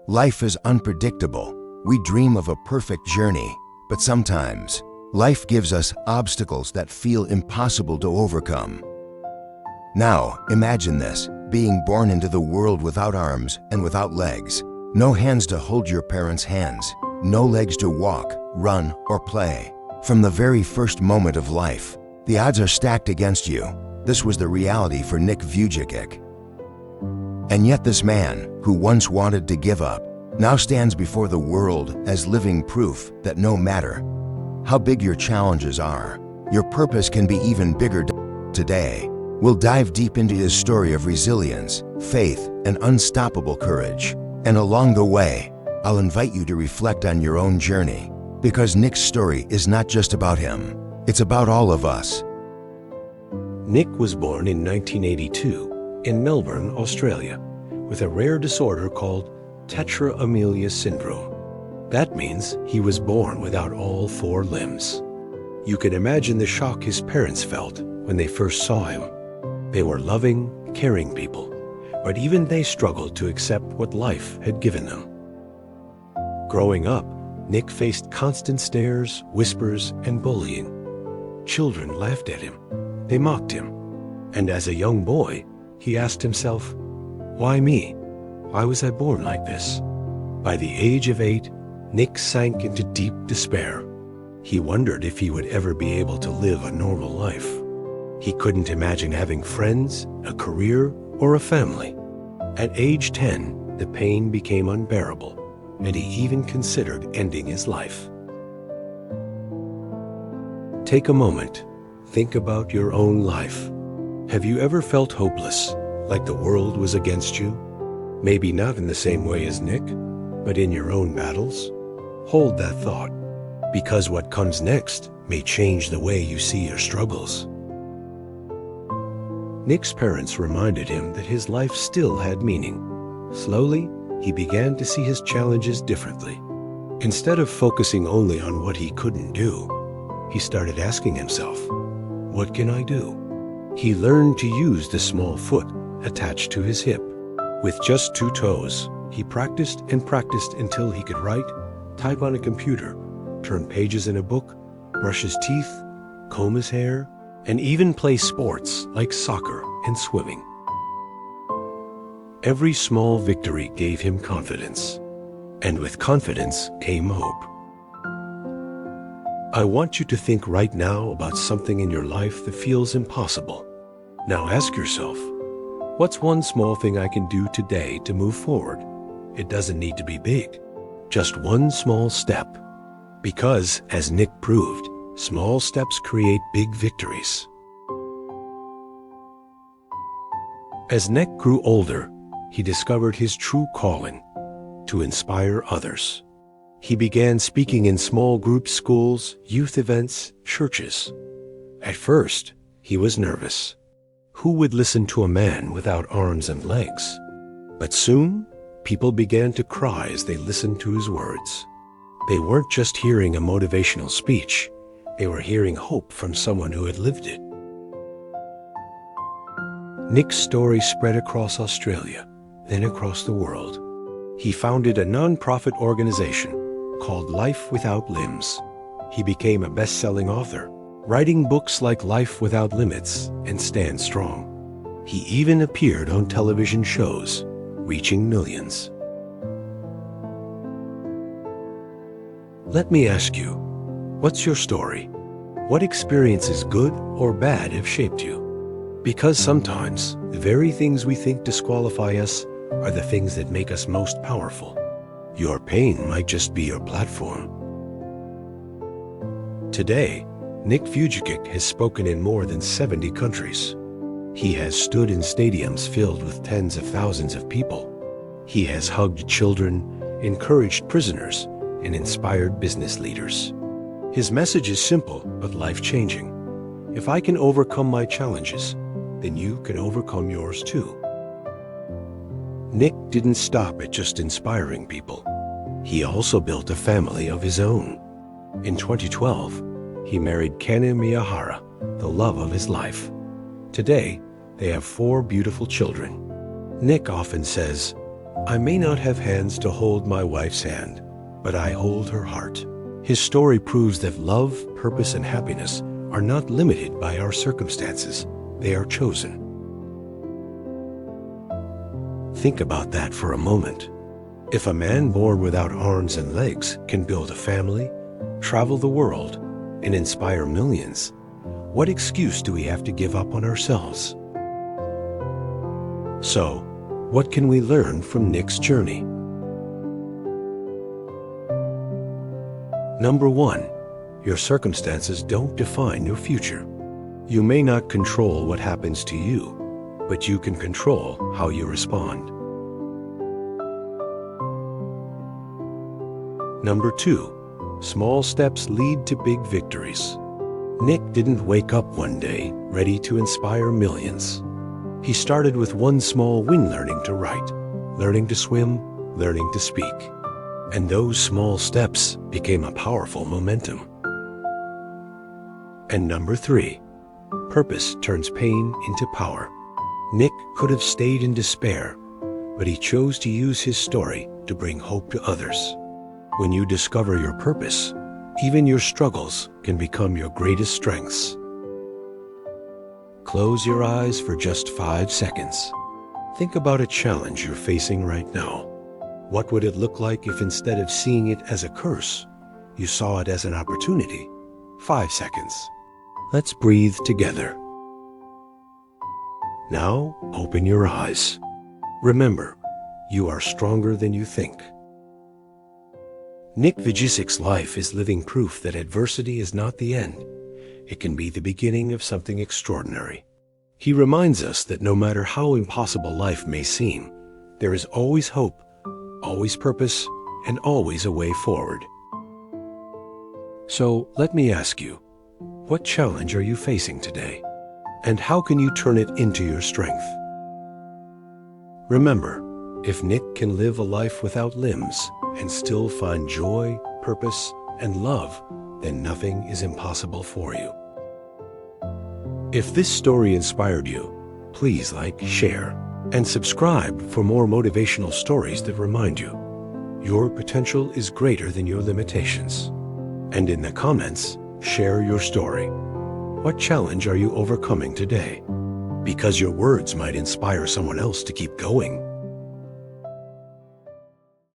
Life is unpredictable. We dream of a perfect journey, but sometimes life gives us obstacles that feel impossible to overcome. Now, imagine this, being born into the world without arms and without legs. No hands to hold your parents' hands, no legs to walk, run, or play. From the very first moment of life, the odds are stacked against you. This was the reality for Nick Vujicic. And yet this man, who once wanted to give up, now stands before the world as living proof that no matter how big your challenges are, your purpose can be even bigger. Today, we'll dive deep into his story of resilience, faith, and unstoppable courage. And along the way, I'll invite you to reflect on your own journey, because Nick's story is not just about him, it's about all of us. Nick was born in 1982 in Melbourne, Australia, with a rare disorder called tetraamelia syndrome. That means he was born without all 4 limbs. You can imagine the shock his parents felt when they first saw him. They were loving, caring people, but even they struggled to accept what life had given them. Growing up, Nick faced constant stares, whispers, and bullying. Children laughed at him. They mocked him. And as a young boy, he asked himself, "Why me? Why was I born like this?" By the age of 8, Nick sank into deep despair. He wondered if he would ever be able to live a normal life. He couldn't imagine having friends, a career, or a family. At age 10, the pain became unbearable, and he even considered ending his life. Take a moment. Think about your own life. Have you ever felt hopeless, like the world was against you? Maybe not in the same way as Nick, but in your own battles? Hold that thought, because what comes next may change the way you see your struggles. Nick's parents reminded him that his life still had meaning. Slowly, he began to see his challenges differently. Instead of focusing only on what he couldn't do, he started asking himself, "What can I do?" He learned to use the small foot attached to his hip. With just 2 toes, he practiced and practiced until he could write, type on a computer, turn pages in a book, brush his teeth, comb his hair, and even play sports like soccer and swimming. Every small victory gave him confidence, and with confidence came hope. I want you to think right now about something in your life that feels impossible. Now ask yourself, what's one small thing I can do today to move forward? It doesn't need to be big, just one small step. Because, as Nick proved, small steps create big victories. As Nick grew older, he discovered his true calling, to inspire others. He began speaking in small group schools, youth events, churches. At first, he was nervous. Who would listen to a man without arms and legs? But soon, people began to cry as they listened to his words. They weren't just hearing a motivational speech, they were hearing hope from someone who had lived it. Nick's story spread across Australia, then across the world. He founded a non-profit organization called Life Without Limbs. He became a best-selling author, writing books like Life Without Limits and Stand Strong. He even appeared on television shows, reaching millions. Let me ask you, what's your story? What experiences, good or bad, have shaped you? Because sometimes, the very things we think disqualify us are the things that make us most powerful. Your pain might just be your platform. Today, Nick Vujicic has spoken in more than 70 countries. He has stood in stadiums filled with tens of thousands of people. He has hugged children, encouraged prisoners, and inspired business leaders. His message is simple but life-changing. If I can overcome my challenges, then you can overcome yours too. Nick didn't stop at just inspiring people. He also built a family of his own. In 2012, he married Kenna Miyahara, the love of his life. Today, they have 4 beautiful children. Nick often says, I may not have hands to hold my wife's hand, but I hold her heart. His story proves that love, purpose, and happiness are not limited by our circumstances. They are chosen. Think about that for a moment. If a man born without arms and legs can build a family, travel the world, and inspire millions, what excuse do we have to give up on ourselves? So, what can we learn from Nick's journey? Number 1, your circumstances don't define your future. You may not control what happens to you, but you can control how you respond. Number 2, small steps lead to big victories. Nick didn't wake up one day ready to inspire millions. He started with one small win: learning to write, learning to swim, learning to speak. And those small steps became a powerful momentum. And number 3, purpose turns pain into power. Nick could have stayed in despair, but he chose to use his story to bring hope to others. When you discover your purpose, even your struggles can become your greatest strengths. Close your eyes for just 5 seconds. Think about a challenge you're facing right now. What would it look like if instead of seeing it as a curse, you saw it as an opportunity? 5 seconds. Let's breathe together. Now, open your eyes. Remember, you are stronger than you think. Nick Vujicic's life is living proof that adversity is not the end. It can be the beginning of something extraordinary. He reminds us that no matter how impossible life may seem, there is always hope, always purpose, and always a way forward. So let me ask you, what challenge are you facing today? And how can you turn it into your strength? Remember, if Nick can live a life without limbs and still find joy, purpose, and love, then nothing is impossible for you. If this story inspired you, please like, share, and subscribe for more motivational stories that remind you your potential is greater than your limitations. And in the comments, share your story. What challenge are you overcoming today? Because your words might inspire someone else to keep going.